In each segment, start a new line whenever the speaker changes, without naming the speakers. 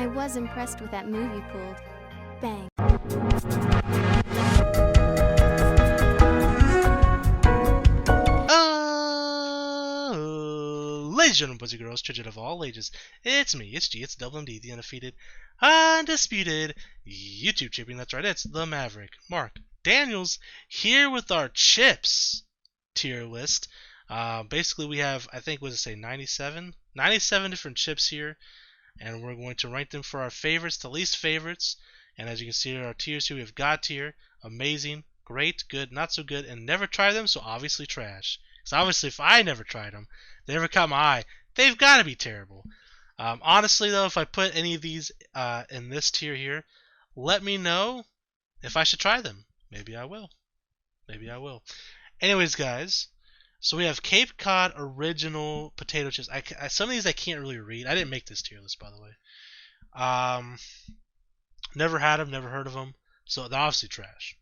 I was impressed with that move you pulled. Bang.
Ladies and gentlemen, boys and girls, children of all ages, it's me, it's G, it's Double MD, the undefeated, undisputed YouTube champion. That's right, it's the Maverick, Mark Daniels, here with our chips tier list. Basically, we have, I think, what does it say, 97 different chips here, and we're going to rank them for our favorites to least favorites. And as you can see, our tiers here, we have God tier, amazing, great, good, not so good, and never tried them, so obviously trash. Because obviously, if I never tried them, they never caught my eye, they've got to be terrible. Honestly, though, if I put any of these in this tier here, let me know if I should try them. Maybe I will. Maybe I will. Anyways, guys, so we have Cape Cod Original Potato Chips. Some of these I can't really read. I didn't make this tier list, by the way. Never had them, never heard of them, so they're obviously trash.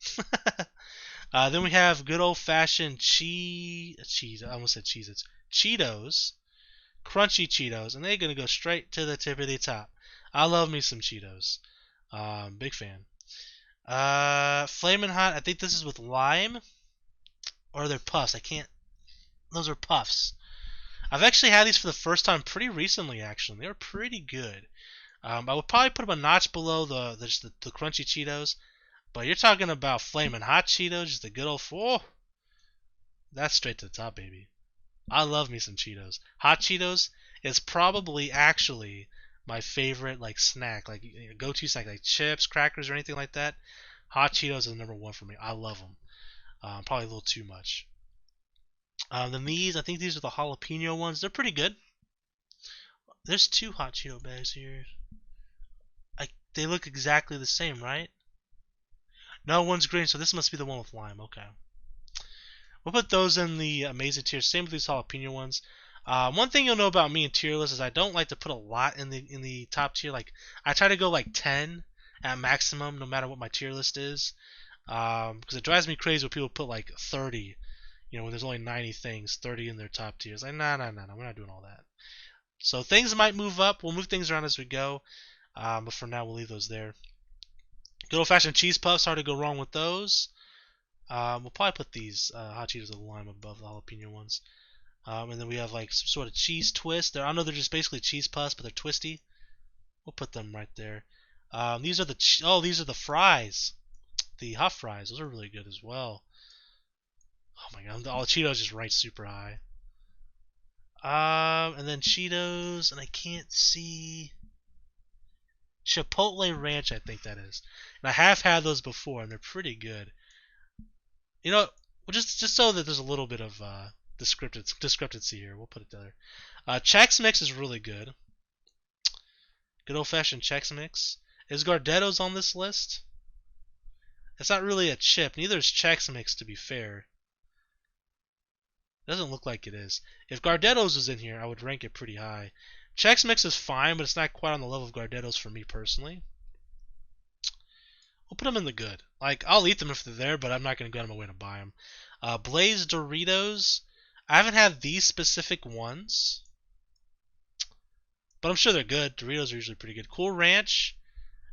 Then we have good old-fashioned I almost said Cheez-Its. Cheetos, crunchy Cheetos, and they're going to go straight to the tip of the top. I love me some Cheetos. Big fan. Flamin' Hot, I think this is with lime, or they're puffs. Those are puffs. I've actually had these for the first time pretty recently, actually. They were pretty good. I would probably put them a notch below the crunchy Cheetos. But you're talking about Flamin' Hot Cheetos, just a good old that's straight to the top, baby. I love me some Cheetos. Hot Cheetos is probably actually my favorite snack, go-to snack, like chips, crackers, or anything like that. Hot Cheetos is number one for me. I love them. Probably a little too much. Then these, I think these are the jalapeno ones. They're pretty good. There's two Hot Cheeto bags here. They look exactly the same, right? No, one's green, so this must be the one with lime. Okay. We'll put those in the amazing tier. Same with these jalapeno ones. One thing you'll know about me in tier lists is I don't like to put a lot in the top tier. I try to go 10 at maximum, no matter what my tier list is, because it drives me crazy when people put 30. When there's only 90 things, 30 in their top tiers. Nah, we're not doing all that. So things might move up. We'll move things around as we go, but for now we'll leave those there. Good old-fashioned cheese puffs, hard to go wrong with those. We'll probably put these hot Cheetos with lime above the jalapeno ones. And then we have some sort of cheese twist. I know they're just basically cheese puffs, but they're twisty. We'll put them right there. These are the fries, the hot fries. Those are really good as well. Oh my god, all the Cheetos just right super high. And then Cheetos, and I can't see. Chipotle Ranch, I think that is. And I have had those before, and they're pretty good. Just so that there's a little bit of discrepancy here, we'll put it there. Chex Mix is really good. Good old-fashioned Chex Mix. Is Gardetto's on this list? It's not really a chip. Neither is Chex Mix, to be fair. It doesn't look like it is. If Gardetto's was in here, I would rank it pretty high. Chex Mix is fine, but it's not quite on the level of Gardetto's for me personally. We'll put them in the good. I'll eat them if they're there, but I'm not going to go out of my way to buy them. Blaze Doritos. I haven't had these specific ones, but I'm sure they're good. Doritos are usually pretty good. Cool Ranch,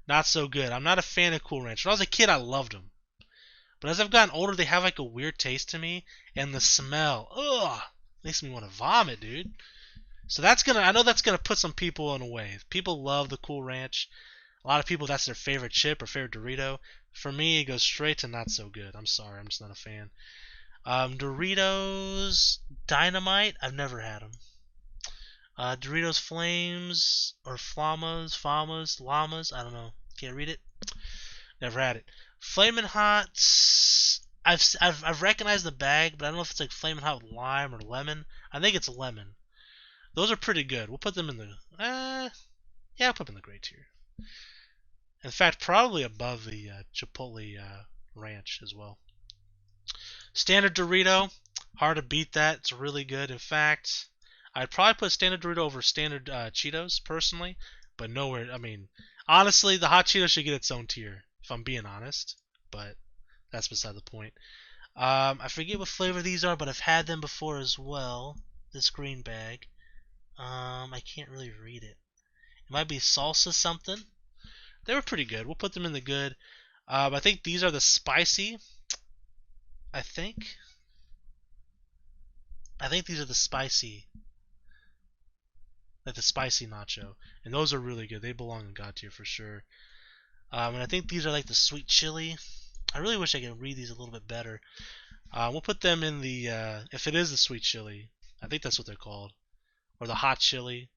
not so good. I'm not a fan of Cool Ranch. When I was a kid, I loved them. But as I've gotten older, they have a weird taste to me, and the smell, makes me want to vomit, dude. So I know that's gonna put some people in a wave. People love the Cool Ranch. A lot of people, that's their favorite chip or favorite Dorito. For me, it goes straight to not so good. I'm sorry, I'm just not a fan. Doritos Dynamite, I've never had them. Doritos Flames or Flamas, Llamas, I don't know. Can't read it. Never had it. Flamin' Hot, I've recognized the bag, but I don't know if it's Flamin' Hot with lime or lemon. I think it's lemon. Those are pretty good. We'll put them in the I'll put them in the great tier. In fact, probably above the Chipotle Ranch as well. Standard Dorito, hard to beat that. It's really good. In fact, I'd probably put Standard Dorito over Standard Cheetos personally, but nowhere. Honestly, the hot Cheetos should get its own tier, if I'm being honest. But that's beside the point. I forget what flavor these are, but I've had them before as well. This green bag. I can't really read it. It might be salsa something. They were pretty good. We'll put them in the good. I think these are the spicy. I think these are the spicy, like the spicy nacho, and those are really good. They belong in God tier for sure. And I think these are like the sweet chili. I really wish I could read these a little bit better. We'll put them in the if it is the sweet chili, I think that's what they're called, or the hot chili.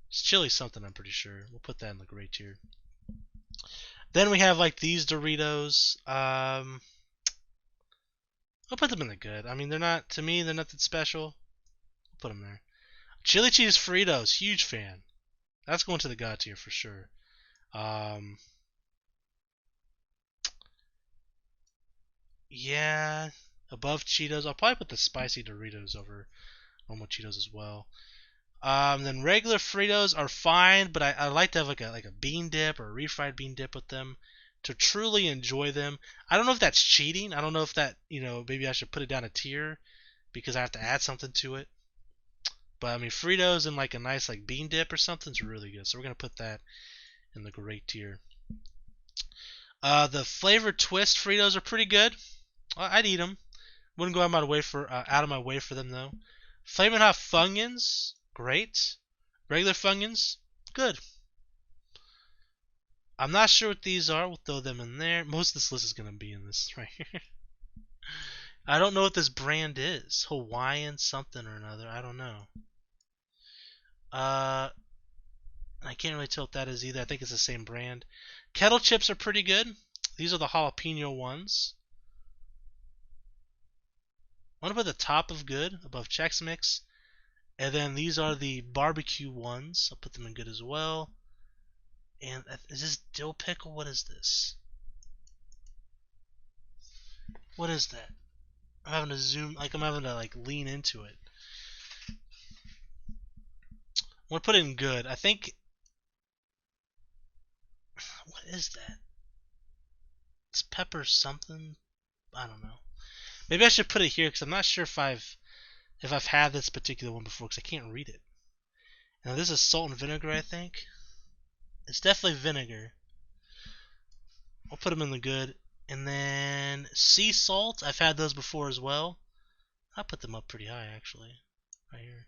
It's chili something, I'm pretty sure. We'll put that in the great tier. Then we have like these Doritos. I'll put them in the good. I mean, they're not, to me, they're nothing special. I'll put them there. Chili cheese Fritos, huge fan. That's going to the God tier for sure. Yeah, above Cheetos. I'll probably put the spicy Doritos over normal Cheetos as well. Then regular Fritos are fine, but I like to have like a bean dip or a refried bean dip with them to truly enjoy them. I don't know if that's cheating. I don't know if that, maybe I should put it down a tier because I have to add something to it. But I mean, Fritos and like a nice like bean dip or something is really good. So we're gonna put that in the great tier. The flavored twist Fritos are pretty good. I'd eat them. Wouldn't go out of my way for them though. Flamin' Hot Funyuns, great. Regular Funyuns, good. I'm not sure what these are. We'll throw them in there. Most of this list is gonna be in this right here. I don't know what this brand is. Hawaiian something or another. I don't know. I can't really tell what that is either. I think it's the same brand. Kettle chips are pretty good. These are the jalapeno ones. I'm gonna put the top of good above Chex Mix, and then these are the barbecue ones. I'll put them in good as well. And is this dill pickle? What is this? What is that? I'm having to zoom, like I'm having to like lean into it. I'm gonna put it in good. I think. What is that? It's pepper something. I don't know. Maybe I should put it here because I'm not sure if I've had this particular one before because I can't read it. Now this is salt and vinegar, I think. It's definitely vinegar. I'll put them in the good. And then sea salt. I've had those before as well. I'll put them up pretty high actually. Right here.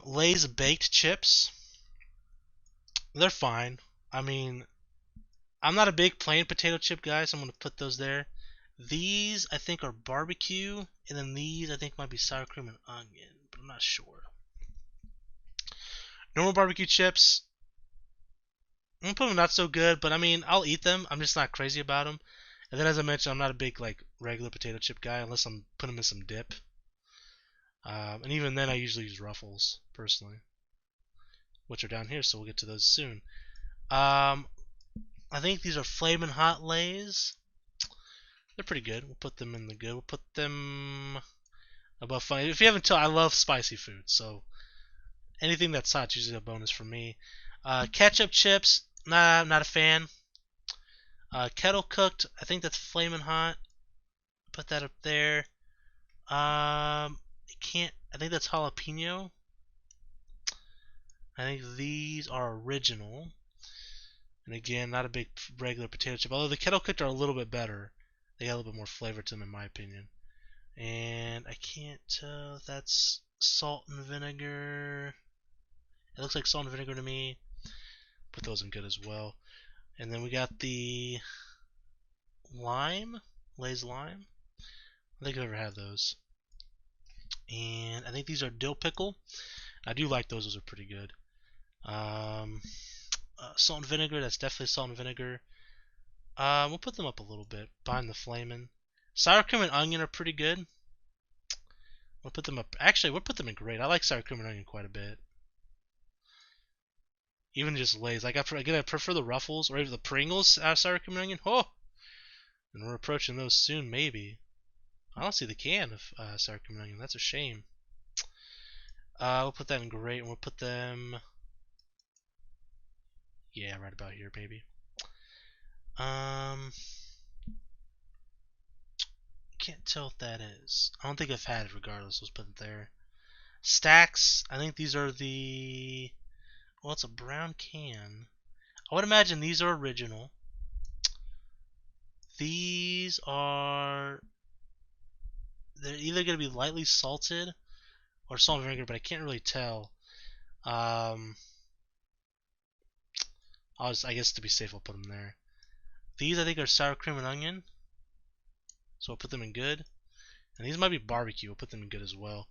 Lay's baked chips. They're fine. I mean, I'm not a big plain potato chip guy, so I'm gonna put those there. These I think are barbecue, and then these I think might be sour cream and onion, but I'm not sure. Normal barbecue chips, I'm gonna put them not so good, but I mean I'll eat them. I'm just not crazy about them. And then as I mentioned, I'm not a big like regular potato chip guy unless I'm putting them in some dip. And even then, I usually use Ruffles personally, which are down here, so we'll get to those soon. I think these are Flamin' Hot Lays. They're pretty good. We'll put them in the good. We'll put them above funny. If you haven't told, I love spicy food, so anything that's hot is usually a bonus for me. Ketchup chips, not a fan. Kettle cooked, I think that's Flamin' Hot. Put that up there. I think that's jalapeno. I think these are original. And again, not a big regular potato chip. Although the kettle cooked are a little bit better. They got a little bit more flavor to them, in my opinion. And I can't tell if that's salt and vinegar. It looks like salt and vinegar to me. Put those in good as well. And then we got the lime. Lay's lime. I think I've ever had those. And I think these are dill pickle. I do like those. Those are pretty good. Salt and vinegar. That's definitely salt and vinegar. We'll put them up a little bit behind the flamin'. Sour cream and onion are pretty good. We'll put them up. Actually, we'll put them in great. I like sour cream and onion quite a bit. Even just Lay's. Like I prefer the Ruffles or even the Pringles sour cream and onion. Oh, and we're approaching those soon, maybe. I don't see the can of sour cream and onion. That's a shame. We'll put that in great, and we'll put them. Yeah, right about here, maybe. Can't tell what that is. I don't think I've had it regardless. Let's put it there. Stacks. I think these are the Well, it's a brown can. I would imagine these are original. These are... They're either going to be lightly salted or salt and vinegar, but I can't really tell. I guess to be safe, I'll put them there. These I think are sour cream and onion, so I'll put them in good. And these might be barbecue. I'll put them in good as well.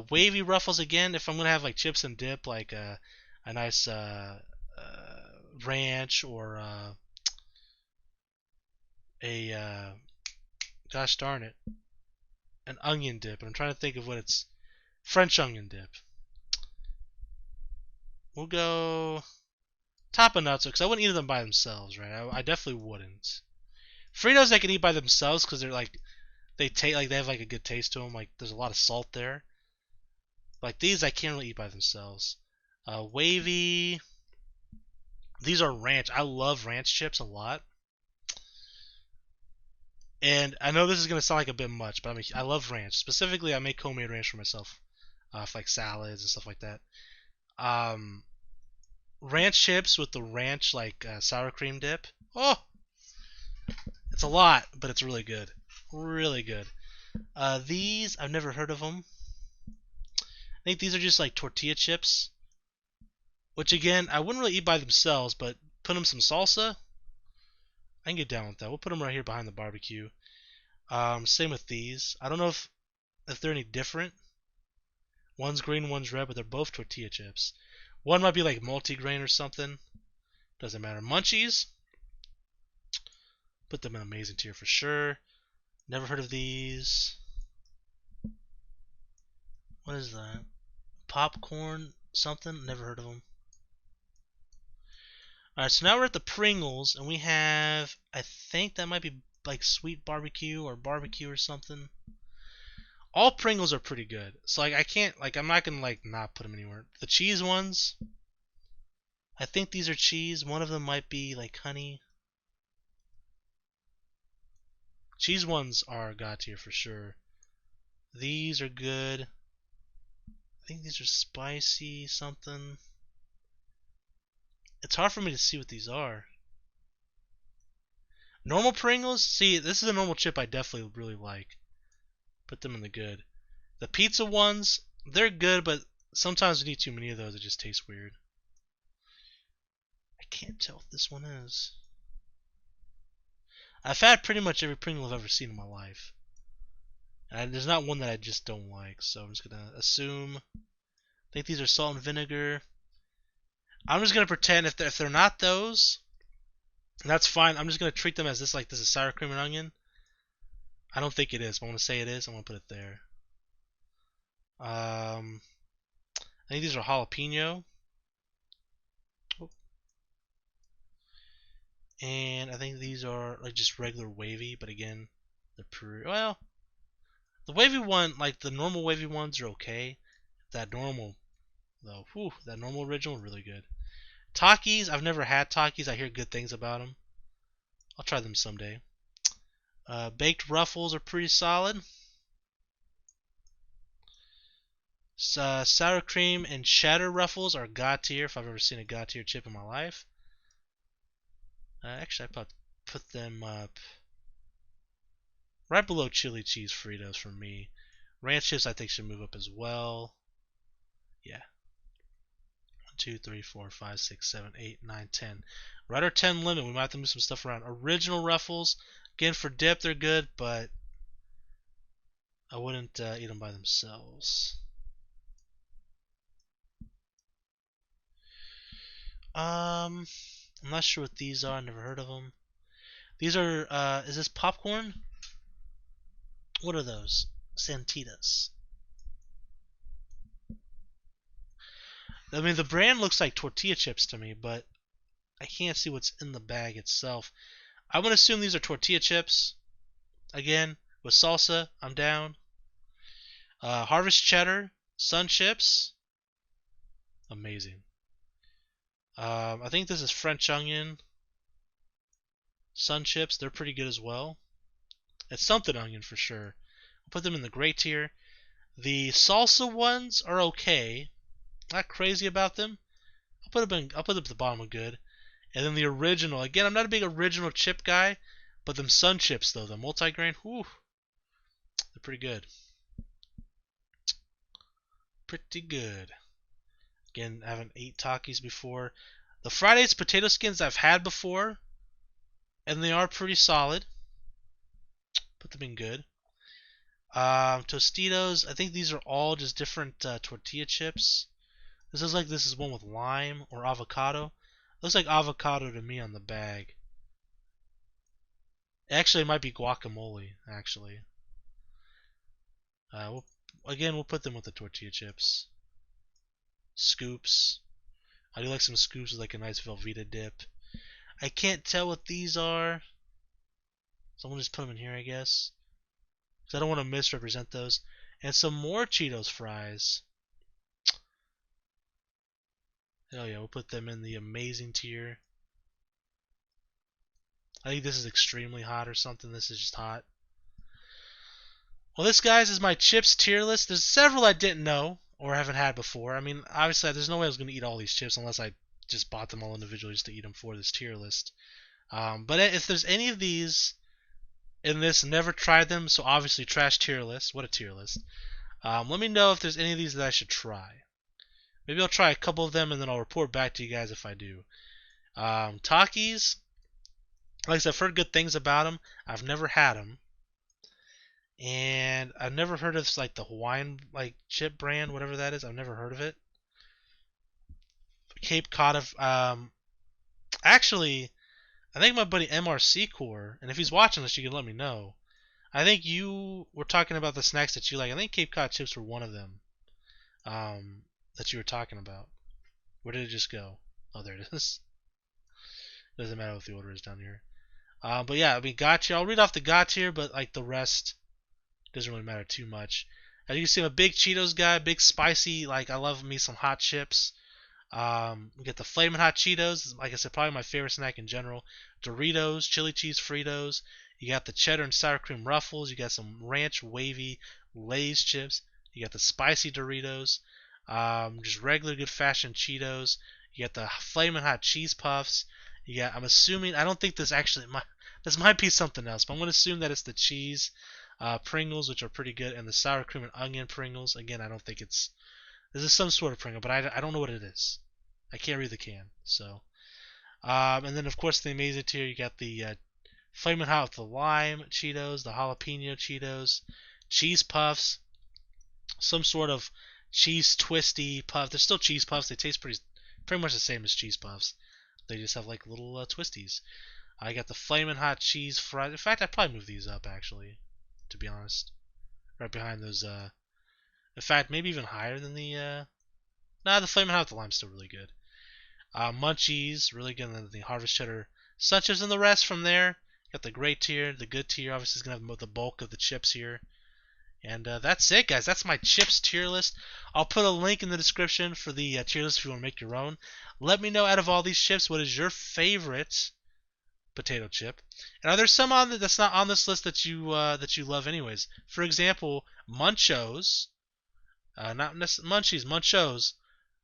Wavy Ruffles again. If I'm gonna have like chips and dip, like a nice ranch or gosh darn it, an onion dip. And I'm trying to think of what it's. French onion dip. We'll go tapenade because I wouldn't eat them by themselves, right? I definitely wouldn't. Fritos I can eat by themselves because they're like they have like a good taste to them. Like there's a lot of salt there. Like these I can't really eat by themselves. Wavy. These are ranch. I love ranch chips a lot. And I know this is gonna sound like a bit much, but I love ranch. Specifically, I make homemade ranch for myself, for like salads and stuff like that. Ranch chips with the ranch like sour cream dip. Oh, it's a lot, but it's really good. Really good. These I've never heard of them. I think these are just like tortilla chips, which again I wouldn't really eat by themselves, but put them some salsa. I can get down with that. We'll put them right here behind the barbecue. Same with these. I don't know if they're any different. One's green, one's red, but they're both tortilla chips. One might be like multi-grain or something. Doesn't matter. Munchies. Put them in amazing tier for sure. Never heard of these. What is that? Popcorn something? Never heard of them. Alright, so now we're at the Pringles, and we have, I think that might be like sweet barbecue or barbecue or something. All Pringles are pretty good. So like I can't, like I'm not gonna like not put them anywhere. The cheese ones, I think these are cheese. One of them might be like honey. Cheese ones are god tier for sure. These are good. I think these are spicy something. It's hard for me to see what these are. Normal Pringles? See, this is a normal chip I definitely really like. Put them in the good. The pizza ones, they're good, but sometimes we need too many of those. It just tastes weird. I can't tell if this one is. I've had pretty much every Pringle I've ever seen in my life. And there's not one that I just don't like, so I'm just going to assume. I think these are salt and vinegar. I'm just going to pretend if they're not those, that's fine. I'm just going to treat them as this is sour cream and onion. I don't think it is, but I'm going to say it is. I'm going to put it there. I think these are jalapeno. And I think these are like just regular wavy, but again, they're pretty, well, the wavy one, like the normal wavy ones are okay. That normal, though, that normal original, really good. Takis, I've never had Takis. I hear good things about them. I'll try them someday. Baked Ruffles are pretty solid. Sour cream and cheddar Ruffles are god tier if I've ever seen a god tier chip in my life. Actually, I put them up right below chili cheese Fritos for me. Ranch chips I think should move up as well. Yeah. 1, 2, 3, 4, 5, 6, 7, 8, 9, 10. Right our 10 limit. We might have to move some stuff around. Original Ruffles, again for dip they're good, but I wouldn't eat them by themselves. I'm not sure what these are. Never heard of them. These are, is this popcorn? What are those? Santitas. I mean, the brand looks like tortilla chips to me, but I can't see what's in the bag itself. I'm going to assume these are tortilla chips. Again, with salsa, I'm down. Harvest cheddar, sun chips. Amazing. I think this is French onion. Sun chips, they're pretty good as well. It's something onion for sure. I'll put them in the gray tier. The salsa ones are okay. Not crazy about them. I'll put them at the bottom of good. And then the original. Again, I'm not a big original chip guy, but them Sun Chips though, the multigrain, whew, they're pretty good. Pretty good. Again, I haven't ate Takis before. The Fridays potato skins I've had before, and they are pretty solid. Put them in good. Tostitos, I think these are all just different tortilla chips. This is one with lime or avocado. Looks like avocado to me on the bag. Actually, it might be guacamole, actually. We'll put them with the tortilla chips. Scoops. I do like some scoops with like a nice Velveeta dip. I can't tell what these are. Someone just put them in here, I guess. Because I don't want to misrepresent those. And some more Cheetos fries. Hell yeah, we'll put them in the amazing tier. I think this is extremely hot or something. This is just hot. Well, this, guys, is my chips tier list. There's several I didn't know or haven't had before. I mean, obviously, there's no way I was going to eat all these chips unless I just bought them all individually just to eat them for this tier list. But if there's any of these in this, never tried them, so obviously trash tier list. What a tier list. Let me know if there's any of these that I should try. Maybe I'll try a couple of them and then I'll report back to you guys if I do. Takis, like I said, I've heard good things about them. I've never had them. And I've never heard of like the Hawaiian like chip brand, whatever that is. I've never heard of it. Cape Cod actually, I think my buddy MRC Core, and if he's watching this, you can let me know. I think you were talking about the snacks that you like. I think Cape Cod chips were one of them that you were talking about. Where did it just go? Oh, there it is. Doesn't matter what the order is down here. But yeah, I mean, God tier. I'll read off the God tier, but like the rest doesn't really matter too much. As you can see, I'm a big Cheetos guy, big spicy. Like, I love me some hot chips. We get the Flamin' Hot Cheetos. Like I said, probably my favorite snack in general. Doritos, chili cheese Fritos. You got the cheddar and sour cream Ruffles. You got some ranch wavy Lay's chips. You got the spicy Doritos. Just regular good fashioned Cheetos. You got the Flamin' Hot Cheese Puffs. You got, I'm assuming, I don't think this actually, this might be something else, but I'm going to assume that it's the cheese Pringles, which are pretty good, and the sour cream and onion Pringles. Again, I don't think this is some sort of Pringle, but I don't know what it is. I can't read the can. So, and then of course the amazing tier, you got the Flamin' Hot with the lime Cheetos, the jalapeno Cheetos, cheese puffs, some sort of cheese twisty puff. They're still cheese puffs. They taste pretty much the same as cheese puffs. They just have like little twisties. I got the Flamin' Hot cheese fries. In fact, I'd probably move these up actually, to be honest. Right behind those. In fact, maybe even higher than the. The Flamin' Hot with the lime's still really good. Munchies, really good. And the Harvest Cheddar Sun Chips and the rest from there. Got the great tier, the good tier. Obviously, is gonna have the bulk of the chips here. And that's it, guys. That's my chips tier list. I'll put a link in the description for the tier list if you want to make your own. Let me know, out of all these chips, what is your favorite potato chip? And are there some on that's not on this list that you love anyways? For example, Munchos, not Munchies, Munchos,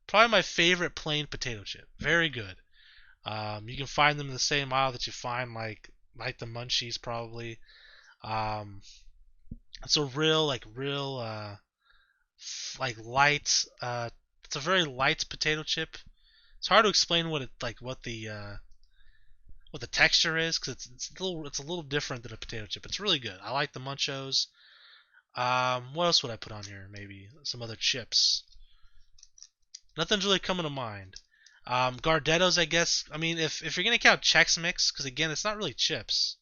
probably my favorite plain potato chip. Very good. You can find them in the same aisle that you find like the Munchies probably. It's a real like light. It's a very light potato chip. It's hard to explain what the texture is, because it's a little different than a potato chip. It's really good. I like the Munchos. What else would I put on here? Maybe some other chips. Nothing's really coming to mind. Gardettos, I guess. I mean, if you're gonna count Chex Mix, because again, it's not really chips.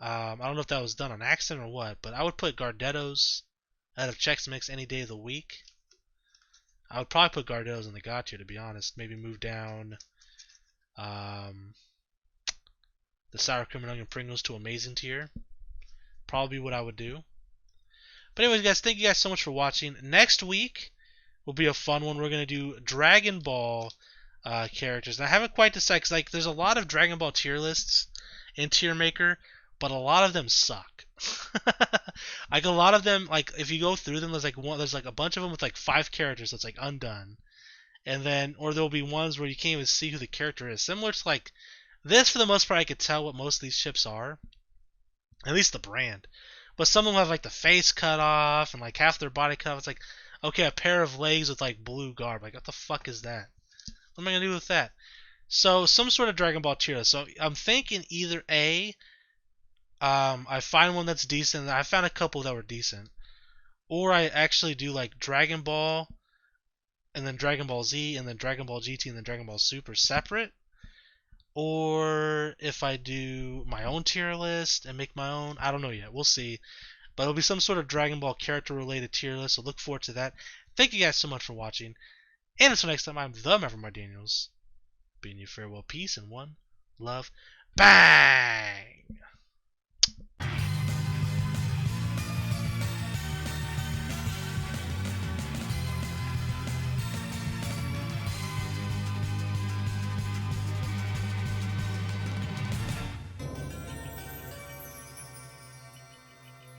I don't know if that was done on accident or what, but I would put Gardettos out of Chex Mix any day of the week. I would probably put Gardettos in the God tier, to be honest. Maybe move down the sour cream and onion Pringles to amazing tier. Probably what I would do. But anyways, guys, thank you guys so much for watching. Next week will be a fun one. We're going to do Dragon Ball characters. And I haven't quite decided, because like, there's a lot of Dragon Ball tier lists in Tier Maker, but a lot of them suck. Like, a lot of them, like, if you go through them, there's like a bunch of them with like 5 characters that's like undone. and then or there'll be ones where you can't even see who the character is. Similar to like this, for the most part, I could tell what most of these ships are, at least the brand. But some of them have like the face cut off and like half their body cut off. It's like, okay, a pair of legs with like blue garb. Like, what the fuck is that? What am I gonna do with that? So some sort of Dragon Ball tier list. So I'm thinking either A, I find one that's decent. I found a couple that were decent, or I actually do like Dragon Ball, and then Dragon Ball Z, and then Dragon Ball GT, and then Dragon Ball Super separate. Or if I do my own tier list and make my own, I don't know yet. We'll see. But it'll be some sort of Dragon Ball character related tier list, so look forward to that. Thank you guys so much for watching. And until next time, I'm the Maverick Mark Daniels. Bidding you farewell, peace, and one love. Bang!